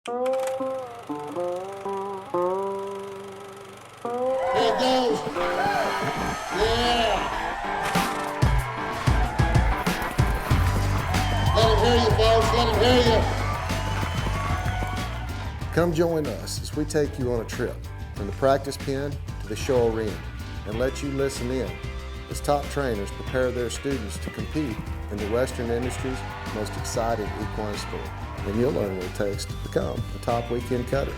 Here it goes. Yeah. Let him hear you, folks. Let him hear you. Come join us as we take you on a trip from the practice pen to the show arena and let you listen in as top trainers prepare their students to compete in the Western industry's most exciting equine sport. And you'll learn what it takes to become a top weekend cutter.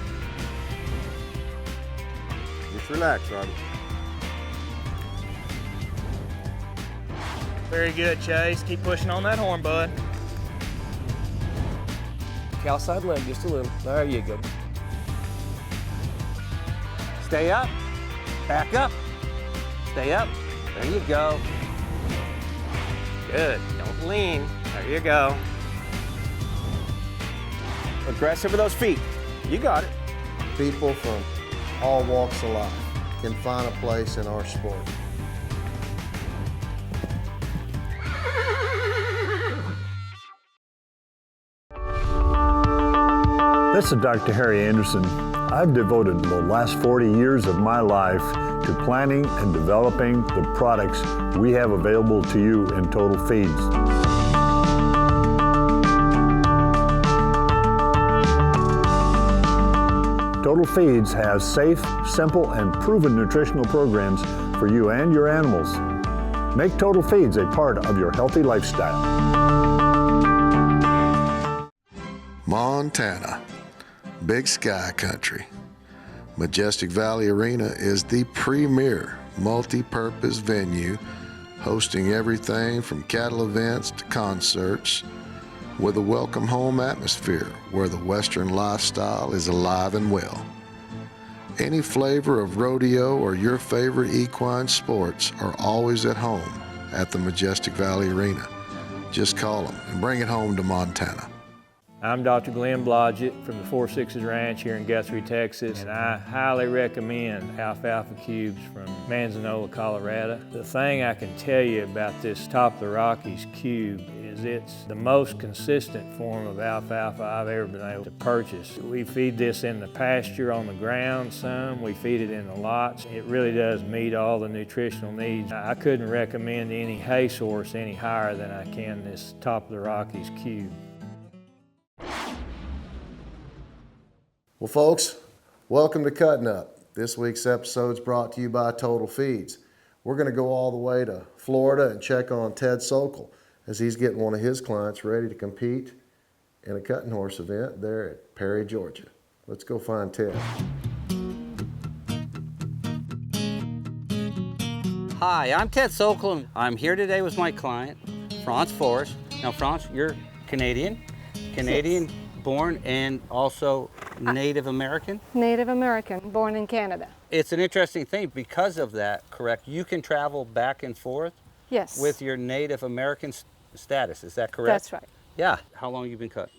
Just relax, Robbie. Very good, Chase. Keep pushing on that horn, bud. Outside leg just a little. There you go. Stay up, back up, stay up. There you go. Good, don't lean. There you go. Aggressive with those feet. You got it. People from all walks of life can find a place in our sport. This is Dr. Harry Anderson. I've devoted the last 40 years of my life to planning and developing the products we have available to you in Total Feeds. Total Feeds has safe, simple, and proven nutritional programs for you and your animals. Make Total Feeds a part of your healthy lifestyle. Montana, Big Sky Country. Majestic Valley Arena is the premier multi-purpose venue hosting everything from cattle events to concerts with a welcome home atmosphere where the Western lifestyle is alive and well. Any flavor of rodeo or your favorite equine sports are always at home at the Majestic Valley Arena. Just call them and bring it home to Montana. I'm Dr. Glenn Blodgett from the 4 Sixes Ranch here in Guthrie, Texas, and I highly recommend Alfalfa Cubes from Manzanola, Colorado. The thing I can tell you about this Top of the Rockies cube is it's the most consistent form of alfalfa I've ever been able to purchase. We feed this in the pasture on the ground some, we feed it in the lots. It really does meet all the nutritional needs. I couldn't recommend any hay source any higher than I can this Top of the Rockies cube. Well, folks, welcome to Cuttin' Up. This week's episode is brought to you by Total Feeds. We're going to go all the way to Florida and check on Ted Sokol as he's getting one of his clients ready to compete in a cutting horse event there at Perry, Georgia. Let's go find Ted. Hi, I'm Ted Sokol. I'm here today with my client, Franz Forrest. Now, Franz, you're Canadian? Canadian born and also Native American? Native American, born in Canada. It's an interesting thing because of that, correct? You can travel back and forth Yes. with your Native American status, is that correct? That's right. Yeah. How long have you been cutting?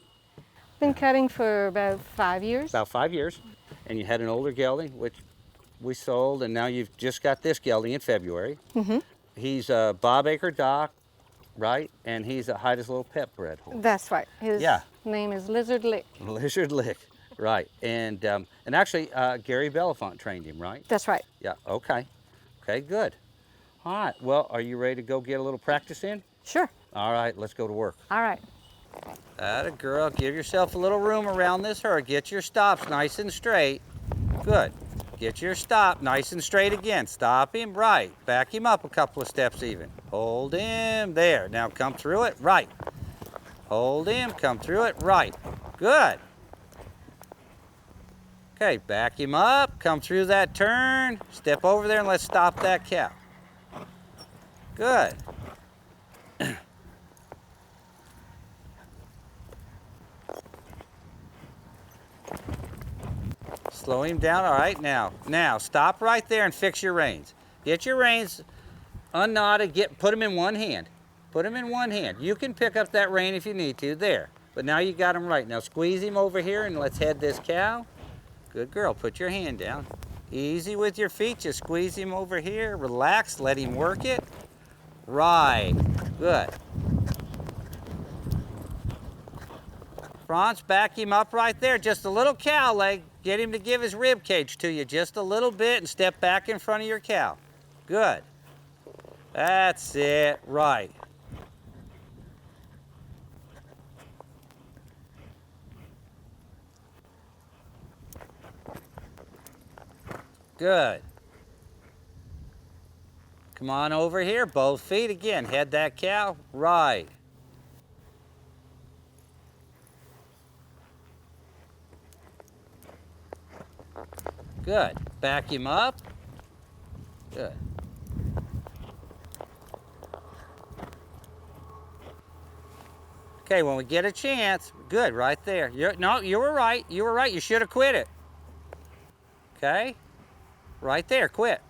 Been cutting for about 5 years. About 5 years. And you had an older gelding, which we sold, and now you've just got this gelding in February. Mm-hmm. He's a Bob Acre Doc, right? And he's a Heida's Little Pet bred horse. That's right. His Yeah. name is Lizard Lick. Lizard Lick, right. And actually, Gary Belafonte trained him, right? That's right. Yeah, okay. Okay, good. All right, well, are you ready to go get a little practice in? Sure. All right, let's go to work. All right. Atta girl, give yourself a little room around this herd. Get your stops nice and straight. Good. Get your stop nice and straight again. Stop him, right. Back him up a couple of steps even. Hold him, there. Now come through it, right. Hold him, come through it, right. Good. Okay, back him up, come through that turn. Step over there and let's stop that cow. Good. Slow him down, all right, now stop right there and fix your reins. Get your reins unknotted, put them in one hand. Put them in one hand. You can pick up that rein if you need to, there. But now you got him right. Now squeeze him over here and let's head this cow. Good girl, put your hand down. Easy with your feet, just squeeze him over here, relax, let him work it. Right, good. Franz, back him up right there. Just a little cow leg. Get him to give his rib cage to you just a little bit and step back in front of your cow. Good. That's it. Right. Good. Come on over here, both feet again. Head that cow. Right. Good. Back him up. Good. Okay, when we get a chance, good, right there. No, you were right. You were right. You should have quit it. Okay? Right there, quit.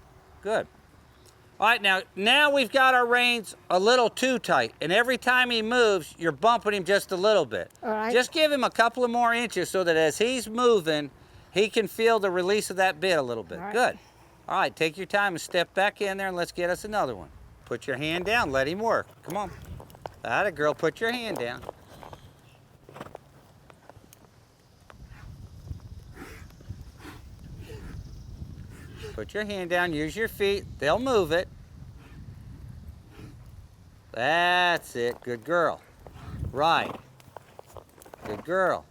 Good. All right, now we've got our reins a little too tight, and every time he moves, you're bumping him just a little bit. All right. Just give him a couple of more inches so that as he's moving, he can feel the release of that bit a little bit. All right. Good. All right, take your time and step back in there and let's get us another one. Put your hand down, let him work. Come on. Atta girl, put your hand down. Put your hand down, use your feet, they'll move it. That's it, good girl. Right. Good girl.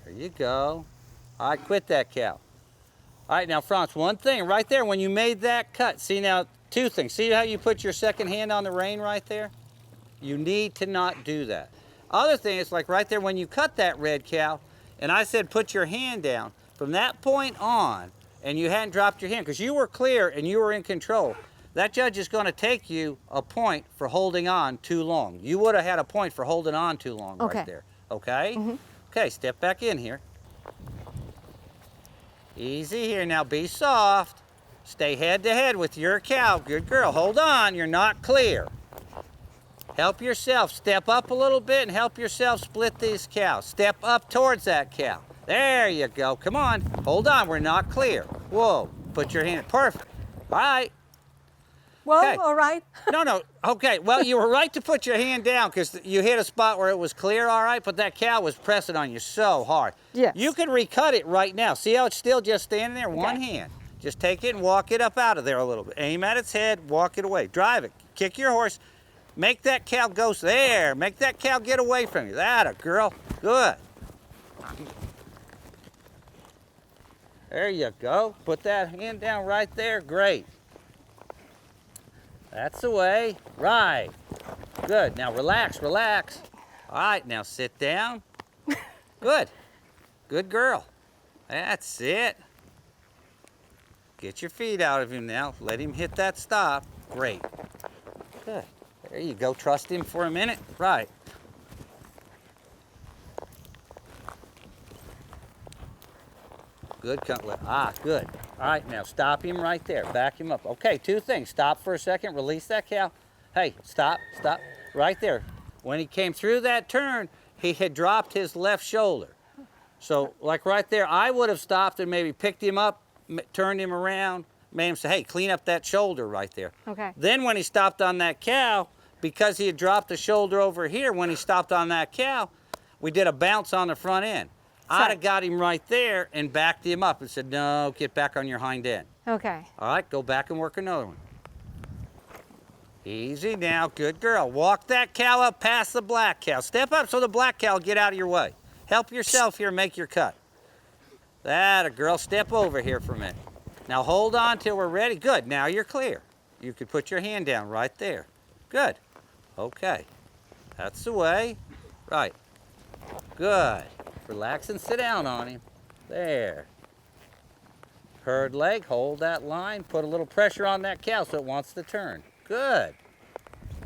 There you go. All right, quit that cow. All right, now Franz, one thing right there, when you made that cut, see now, two things. See how you put your second hand on the rein right there? You need to not do that. Other thing is like right there when you cut that red cow, and I said put your hand down, from that point on, and you hadn't dropped your hand, because you were clear and you were in control, that judge is going to take you a point for holding on too long. You would have had a point for holding on too long right there. Okay? Mm-hmm. Okay, step back in here. Easy here, now be soft. Stay head to head with your cow. Good girl, hold on, you're not clear. Help yourself, step up a little bit and help yourself split these cows. Step up towards that cow. There you go, come on. Hold on, we're not clear. Whoa, put your hand, perfect. All right. Well, Okay. all right. No, okay, well, you were right to put your hand down because you hit a spot where it was clear, all right, but that cow was pressing on you so hard. Yes. You could recut it right now. See how it's still just standing there? One hand. Just take it and walk it up out of there a little bit. Aim at its head, walk it away. Drive it, kick your horse. Make that cow go there. Make that cow get away from you. That girl. Good. There you go. Put that hand down right there. Great. That's the way. Right. Good. Now relax, relax. All right, now sit down. Good. Good girl. That's it. Get your feet out of him now. Let him hit that stop. Great. Good. There you go. Trust him for a minute. Right. Good. Good. All right, now stop him right there. Back him up. Okay, two things. Stop for a second. Release that cow. Hey, stop. Right there. When he came through that turn, he had dropped his left shoulder. So, like right there, I would have stopped and maybe picked him up, turned him around, made him say, hey, clean up that shoulder right there. Okay. Then when he stopped on that cow, because he had dropped the shoulder over here, when he stopped on that cow, we did a bounce on the front end. I'd have got him right there and backed him up and said, no, get back on your hind end. Okay. All right, go back and work another one. Easy now, good girl. Walk that cow up past the black cow. Step up so the black cow will get out of your way. Help yourself here, make your cut. That a girl, step over here for a minute. Now hold on till we're ready. Good, now you're clear. You could put your hand down right there. Good, okay. That's the way, right. Good, relax and sit down on him. There. Herd leg, hold that line, put a little pressure on that cow so it wants to turn. Good,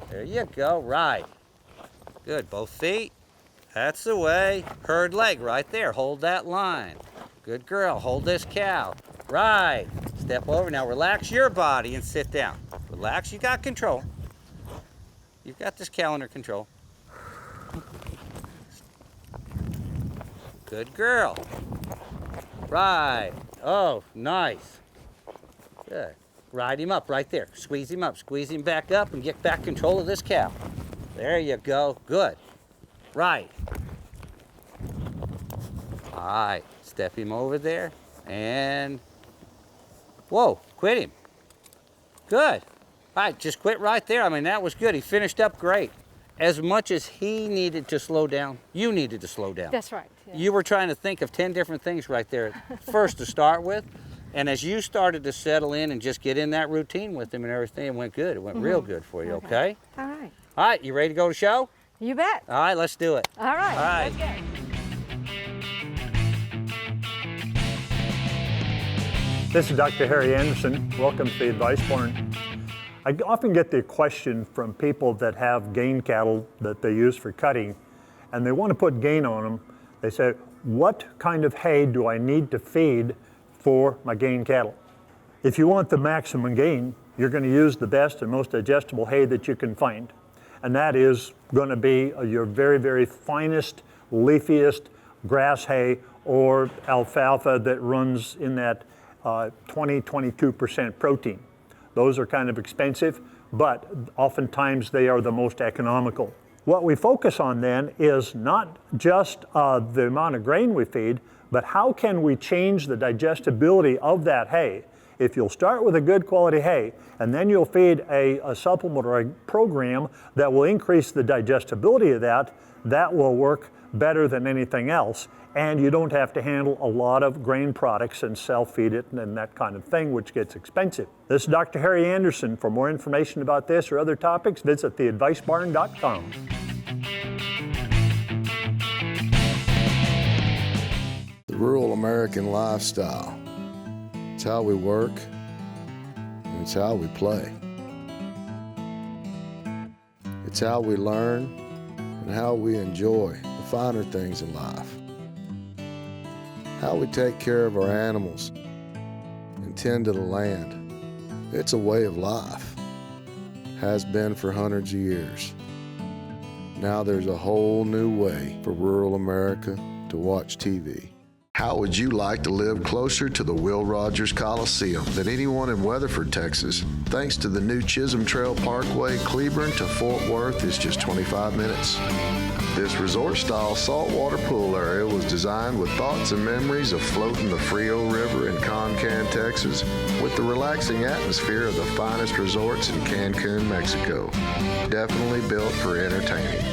there you go, right. Good, both feet. That's the way. Herd leg right there. Hold that line. Good girl. Hold this cow. Right. Step over. Now relax your body and sit down. Relax. You got control. You've got this cow under control. Good girl. Right. Oh, nice. Good. Ride him up right there. Squeeze him up. Squeeze him back up and get back control of this cow. There you go. Good. Right. All right. Step him over there and whoa, quit him. Good. All right, just quit right there. I mean, that was good. He finished up great. As much as he needed to slow down, you needed to slow down. That's right. Yeah. You were trying to think of 10 different things right there first to start with. And as you started to settle in and just get in that routine with him and everything, it went good. It went real good for you, okay? All right. All right, you ready to go to show? You bet. All right, let's do it. All right. All right. Let's go. This is Dr. Harry Anderson. Welcome to the Advice Barn. I often get the question from people that have gain cattle that they use for cutting, and they want to put gain on them. They say, what kind of hay do I need to feed for my gain cattle? If you want the maximum gain, you're going to use the best and most digestible hay that you can find. And that is going to be your very, very finest, leafiest grass hay or alfalfa that runs in that 20-22% protein. Those are kind of expensive, but oftentimes they are the most economical. What we focus on then is not just the amount of grain we feed, but how can we change the digestibility of that hay? If you'll start with a good quality hay, and then you'll feed a supplement or a program that will increase the digestibility of that, that will work better than anything else. And you don't have to handle a lot of grain products and self-feed it and that kind of thing, which gets expensive. This is Dr. Harry Anderson. For more information about this or other topics, visit theadvicebarn.com. The rural American lifestyle. It's how we work, and it's how we play. It's how we learn and how we enjoy the finer things in life. How we take care of our animals and tend to the land. It's a way of life. Has been for hundreds of years. Now there's a whole new way for rural America to watch TV. How would you like to live closer to the Will Rogers Coliseum than anyone in Weatherford, Texas? Thanks to the new Chisholm Trail Parkway, Cleburne to Fort Worth is just 25 minutes. This resort-style saltwater pool area was designed with thoughts and memories of floating the Frio River in Concan, Texas, with the relaxing atmosphere of the finest resorts in Cancun, Mexico. Definitely built for entertaining.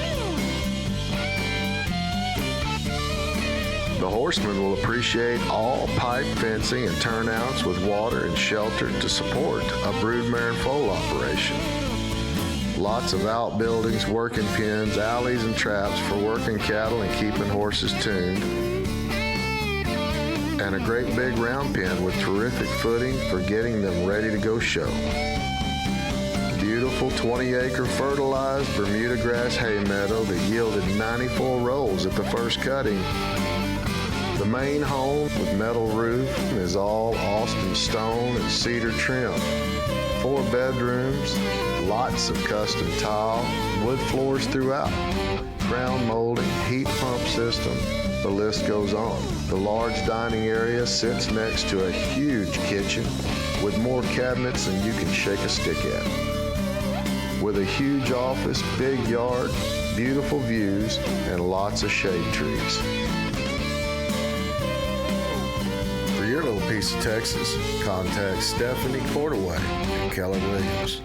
The horsemen will appreciate all pipe fencing and turnouts with water and shelter to support a broodmare and foal operation. Lots of outbuildings, working pens, alleys, and traps for working cattle and keeping horses tuned. And a great big round pen with terrific footing for getting them ready to go show. Beautiful 20-acre fertilized Bermuda grass hay meadow that yielded 94 rolls at the first cutting. The main home with metal roof is all Austin stone and cedar trim. 4 bedrooms, lots of custom tile, wood floors throughout, crown molding, heat pump system, the list goes on. The large dining area sits next to a huge kitchen with more cabinets than you can shake a stick at. With a huge office, big yard, beautiful views, and lots of shade trees. For your little piece of Texas, contact Stephanie Cordaway and Keller Williams.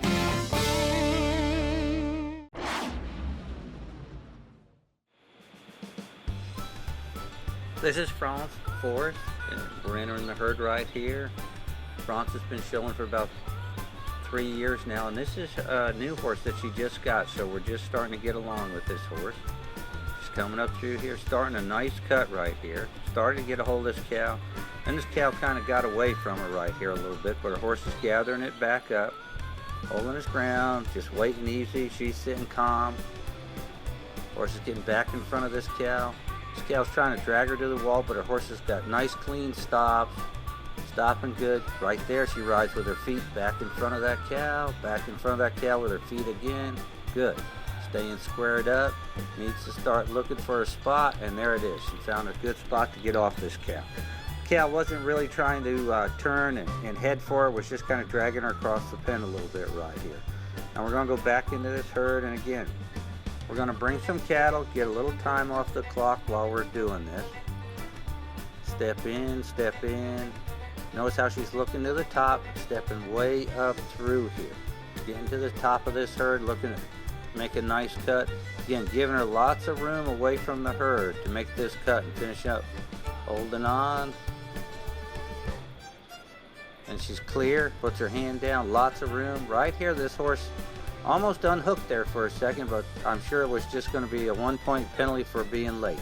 This is France Forest, and we're entering the herd right here. France has been showing for about 3 years now, and this is a new horse that she just got, so we're just starting to get along with this horse. She's coming up through here, starting a nice cut right here. Started to get a hold of this cow, and this cow kind of got away from her right here a little bit, but her horse is gathering it back up, holding his ground, just waiting easy. She's sitting calm. Horse is getting back in front of this cow. This cow's trying to drag her to the wall, but her horse has got nice clean stops. Stopping good. Right there, she rides with her feet back in front of that cow, back in front of that cow with her feet again. Good. Staying squared up. Needs to start looking for a spot, and there it is. She found a good spot to get off this cow. cow wasn't really trying to turn and head for it, was just kind of dragging her across the pen a little bit right here. Now we're going to go back into this herd, and again, we're going to bring some cattle, get a little time off the clock while we're doing this. Step in, step in. Notice how she's looking to the top, stepping way up through here. Getting to the top of this herd, looking to make a nice cut. Again, giving her lots of room away from the herd to make this cut and finish up. Holding on. And she's clear, puts her hand down, lots of room. Right here, this horse almost unhooked there for a second, but I'm sure it was just going to be a 1-point penalty for being late.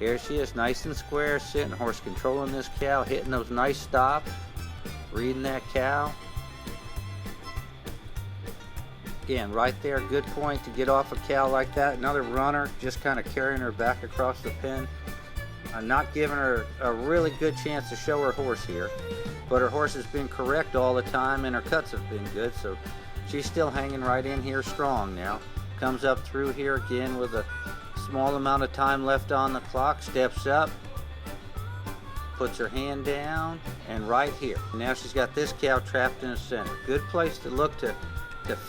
Here she is, nice and square, sitting, horse controlling this cow, hitting those nice stops, reading that cow. Again, right there, good point to get off a cow like that. Another runner, just kind of carrying her back across the pen. I'm not giving her a really good chance to show her horse here, but her horse has been correct all the time and her cuts have been good, so she's still hanging right in here strong now. Comes up through here again with a small amount of time left on the clock, steps up, puts her hand down, and right here. Now she's got this cow trapped in the center. Good place to look to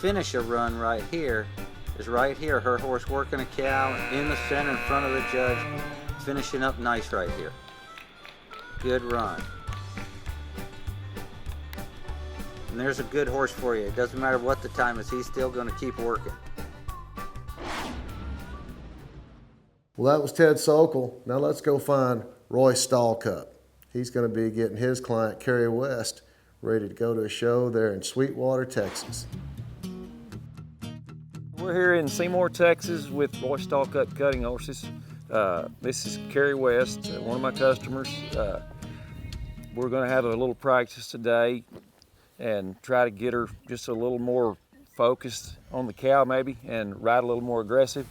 finish a run right here is right here. Her horse working a cow in the center in front of the judge, finishing up nice right here. Good run. And there's a good horse for you. It doesn't matter what the time is, he's still going to keep working. Well, that was Ted Sokol. Now let's go find Roy Stallcup. He's going to be getting his client, Kerry West, ready to go to a show there in Sweetwater, Texas. We're here in Seymour, Texas with Roy Stallcup Cutting Horses. This is Kerry West, one of my customers. We're going to have a little practice today and try to get her just a little more focused on the cow maybe and ride a little more aggressive.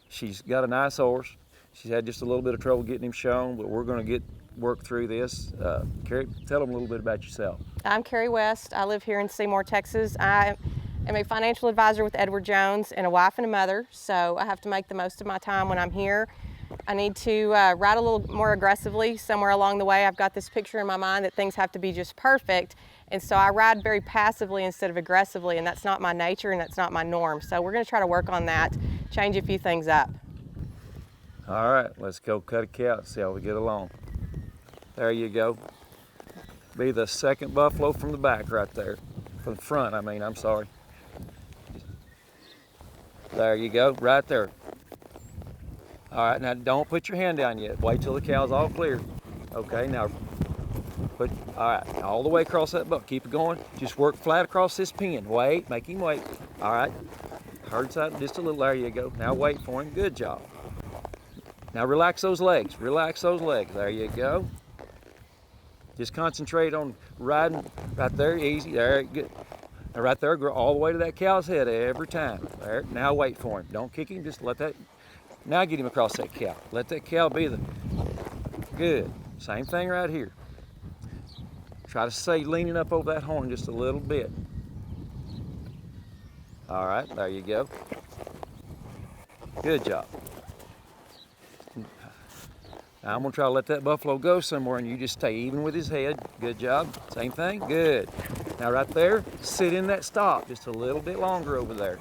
She's got a nice horse. She's had just a little bit of trouble getting him shown, but we're going to work through this. Kerry, tell them a little bit about yourself. I'm Kerry West. I live here in Seymour, Texas. I am a financial advisor with Edward Jones and a wife and a mother, so I have to make the most of my time when I'm here. I need to ride a little more aggressively. Somewhere along the way, I've got this picture in my mind that things have to be just perfect, and so I ride very passively instead of aggressively, and that's not my nature and that's not my norm. So we're going to try to work on that, change a few things up. All right, let's go cut a cow and see how we get along. There you go. Be the second buffalo from the back right there. From the front, I'm sorry. There you go, right there. All right, now don't put your hand down yet. Wait till the cow's all clear. Okay, now all right, all the way across that buck. Keep it going. Just work flat across this pen. Wait, make him wait. All right, hard side just a little. There you go. Now wait for him. Good job. Now relax those legs. Relax those legs. There you go. Just concentrate on riding right there. Easy. There, good. Now right there, go all the way to that cow's head every time. There. Now wait for him. Don't kick him. Just let that. Now get him across that cow. Let that cow be the. Good. Same thing right here. Try to stay leaning up over that horn just a little bit. All right, there you go. Good job. Now I'm gonna try to let that buffalo go somewhere and you just stay even with his head. Good job. Same thing, good. Now right there, sit in that stop just a little bit longer over there.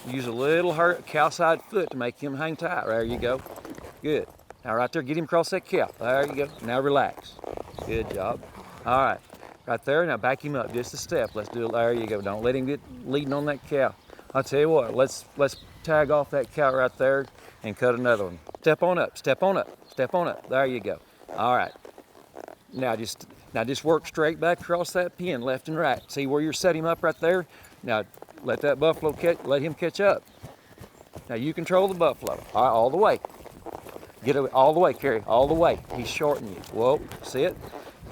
Use a little cow side foot to make him hang tight. There you go. Good. Now right there, get him across that cow. There you go. Now relax. Good job. All right, right there. Now back him up just a step. Let's do it. There you go. Don't let him get leading on that cow. I'll tell you what. Let's tag off that cow right there and cut another one. Step on up. Step on up. Step on up. There you go. All right. Now just work straight back across that pen, left and right. See where you're setting him up right there. Now let that buffalo let him catch up. Now you control the buffalo. All right, all the way. Get it all the way, Kerry. All the way. He's shorting you. Whoa. Sit.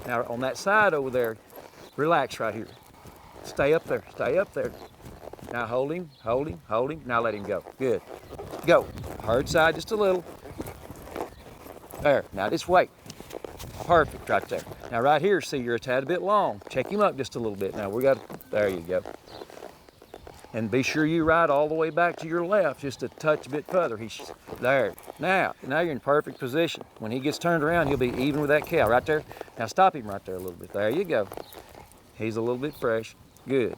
Now on that side over there, relax right here. Stay up there, stay up there. Now hold him, hold him, hold him. Now let him go. Good. Go. Hard side just a little. There. Now just wait. Perfect right there. Now right here, see you're a tad bit long. Check him up just a little bit. Now there you go. And be sure you ride all the way back to your left, just a touch bit further. He's there. Now you're in perfect position. When he gets turned around, he'll be even with that cow right there. Now stop him right there a little bit. There you go. He's a little bit fresh. Good.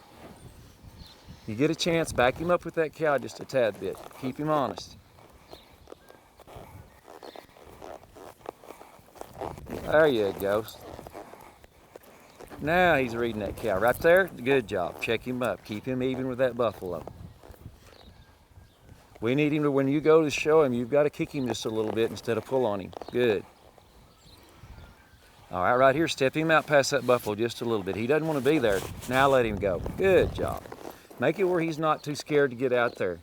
You get a chance, back him up with that cow just a tad bit. Keep him honest. There you go. Now he's reading that cow. Right there, good job. Check him up. Keep him even with that buffalo. We need him to, when you go to show him, you've got to kick him just a little bit instead of pull on him. Good. All right, right here, step him out past that buffalo just a little bit. He doesn't want to be there. Now let him go. Good job. Make it where he's not too scared to get out there.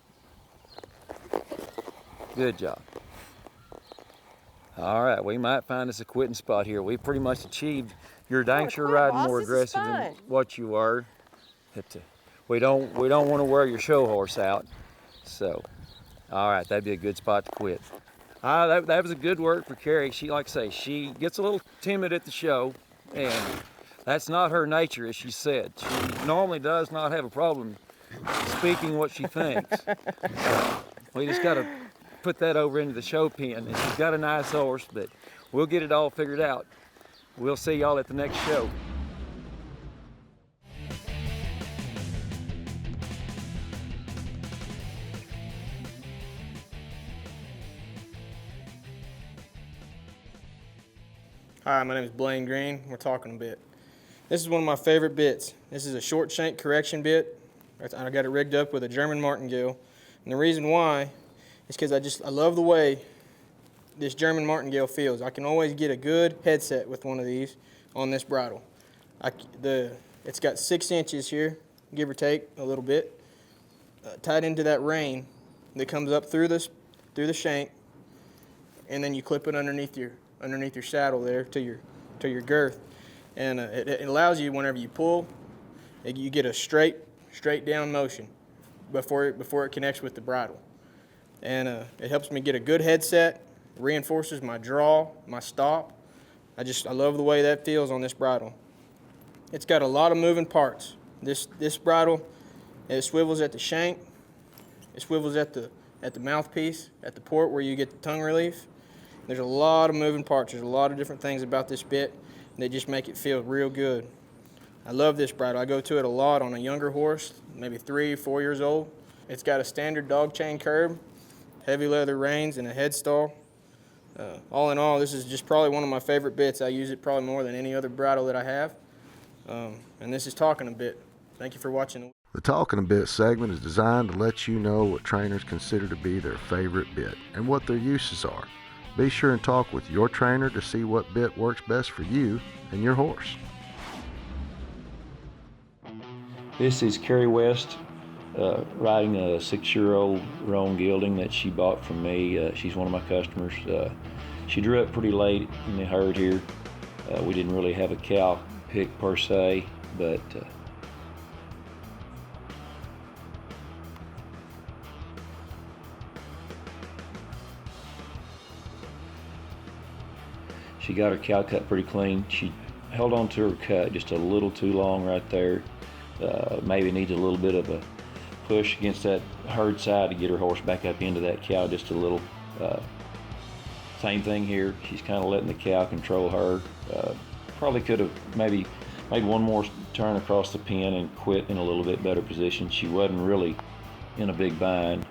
Good job. All right, we might find us a quitting spot here. We pretty much achieved. You're dang sure riding more aggressive than what you were. We don't want to wear your show horse out. So, all right, that'd be a good spot to quit. That was a good work for Carrie. She, like I say, she gets a little timid at the show, and that's not her nature, as she said. She normally does not have a problem speaking what she thinks. We just got to put that over into the show pen, and she's got a nice horse, but we'll get it all figured out. We'll see y'all at the next show. Hi, my name is Blaine Green. We're talking a bit. This is one of my favorite bits. This is a short shank correction bit. I got it rigged up with a German martingale. And the reason why is because I love the way this German martingale feels. I can always get a good headset with one of these on this bridle. It's got 6 inches here, give or take a little bit, tied into that rein that comes up through the shank, and then you clip it underneath your saddle there to your girth, and it allows you, whenever you pull, you get a straight down motion before it connects with the bridle, and it helps me get a good headset, reinforces my draw, my stop. I love the way that feels on this bridle. It's got a lot of moving parts. This bridle, it swivels at the shank, it swivels at the mouthpiece, at the port where you get the tongue relief. There's a lot of moving parts. There's a lot of different things about this bit, and they just make it feel real good. I love this bridle. I go to it a lot on a younger horse, maybe 3 or 4 years old. It's got a standard dog chain curb, heavy leather reins, and a headstall. All in all, this is just probably one of my favorite bits. I use it probably more than any other bridle that I have. And this is Talking a Bit. Thank you for watching. The Talking a Bit segment is designed to let you know what trainers consider to be their favorite bit and what their uses are. Be sure and talk with your trainer to see what bit works best for you and your horse. This is Carrie West riding a 6-year-old roan gelding that she bought from me. She's one of my customers. She drew up pretty late in the herd here. We didn't really have a cow pick per se, but she got her cow cut pretty clean. She held on to her cut just a little too long right there. Maybe needs a little bit of a push against that herd side to get her horse back up into that cow just a little. Same thing here. She's kind of letting the cow control her. Probably could have maybe made one more turn across the pen and quit in a little bit better position. She wasn't really in a big bind.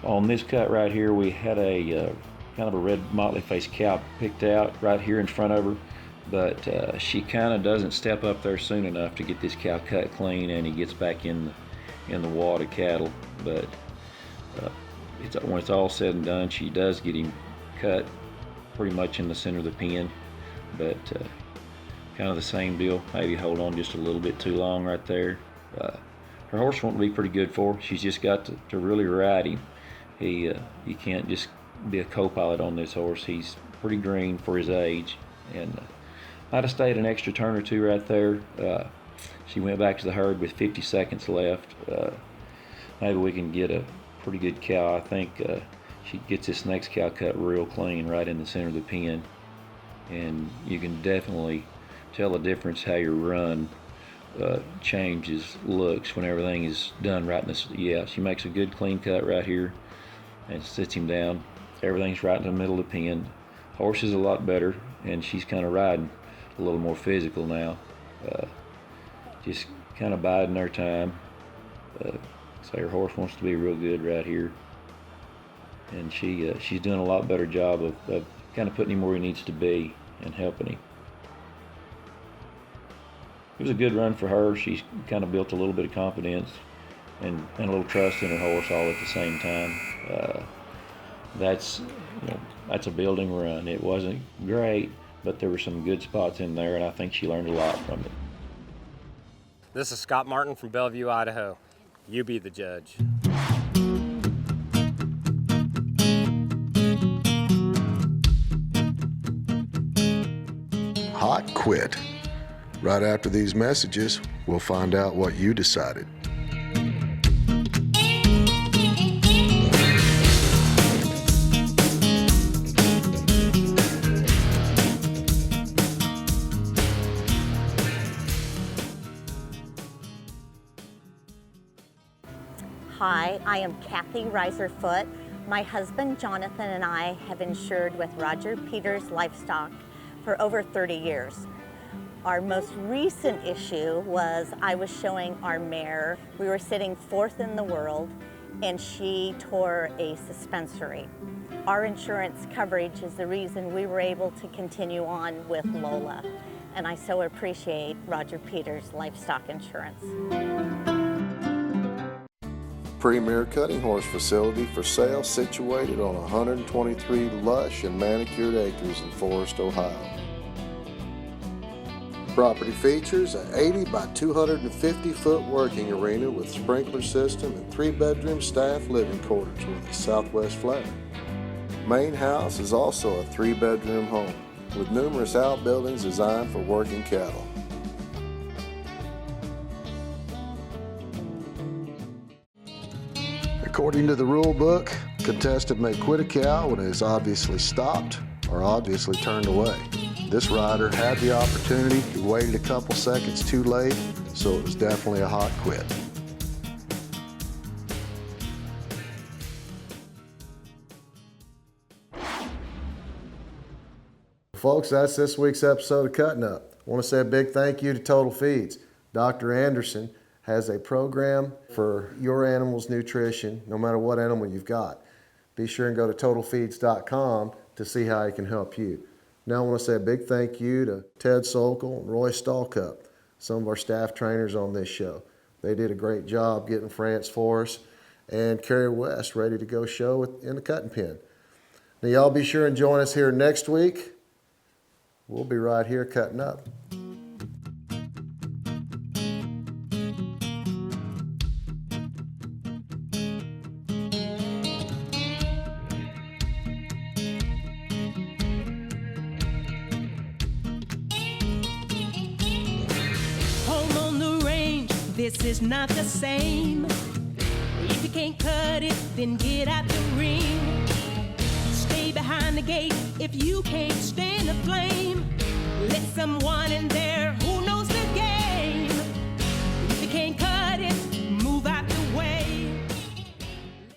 On this cut right here, we had a kind of a red motley faced cow picked out right here in front of her, but she kind of doesn't step up there soon enough to get this cow cut clean, and he gets back in the wad of cattle. But when it's all said and done, she does get him cut pretty much in the center of the pen, but kind of the same deal. Maybe hold on just a little bit too long right there. Her horse won't be pretty good for her. She's just got to really ride him. You can't just be a co-pilot on this horse. He's pretty green for his age, and might have stayed an extra turn or two right there. She went back to the herd with 50 seconds left. Maybe we can get a pretty good cow. I think she gets this next cow cut real clean right in the center of the pen, and you can definitely tell the difference how you run change his looks when everything is done right. Yeah, she makes a good clean cut right here and sits him down. Everything's right in the middle of the pen. Horse is a lot better, and she's kind of riding a little more physical now. Just kind of biding her time. So her horse wants to be real good right here, and she's doing a lot better job of kind of putting him where he needs to be and helping him. It was a good run for her. She's kind of built a little bit of confidence and a little trust in her horse all at the same time. That's a building run. It wasn't great, but there were some good spots in there, and I think she learned a lot from it. This is Scott Martin from Bellevue, Idaho. You be the judge. Hot quit. Right after these messages, we'll find out what you decided. Hi, I am Kathy Reiserfoot. My husband Jonathan and I have insured with Roger Peters Livestock for over 30 years. Our most recent issue was I was showing our mare. We were sitting 4th in the world and she tore a suspensory. Our insurance coverage is the reason we were able to continue on with Lola, and I so appreciate Roger Peters Livestock Insurance. Premier cutting horse facility for sale situated on 123 lush and manicured acres in Forest, Ohio. Property features an 80 by 250 foot working arena with sprinkler system and 3-bedroom staff living quarters with a southwest flare. Main house is also a 3-bedroom home with numerous outbuildings designed for working cattle. According to the rule book, contestant may quit a cow when it is obviously stopped or obviously turned away. This rider had the opportunity, he waited a couple seconds too late, so it was definitely a hot quit. Folks, that's this week's episode of Cuttin' Up. I want to say a big thank you to Total Feeds. Dr. Anderson has a program for your animal's nutrition, no matter what animal you've got. Be sure and go to totalfeeds.com to see how he can help you. Now I want to say a big thank you to Ted Sokol and Roy Stallcup, some of our staff trainers on this show. They did a great job getting France for us, and Kerry West ready to go show in the cutting pen. Now y'all be sure and join us here next week. We'll be right here cutting up. This is not the same. If you can't cut it, then get out the ring. Stay behind the gate if you can't stand the flame. Let someone in there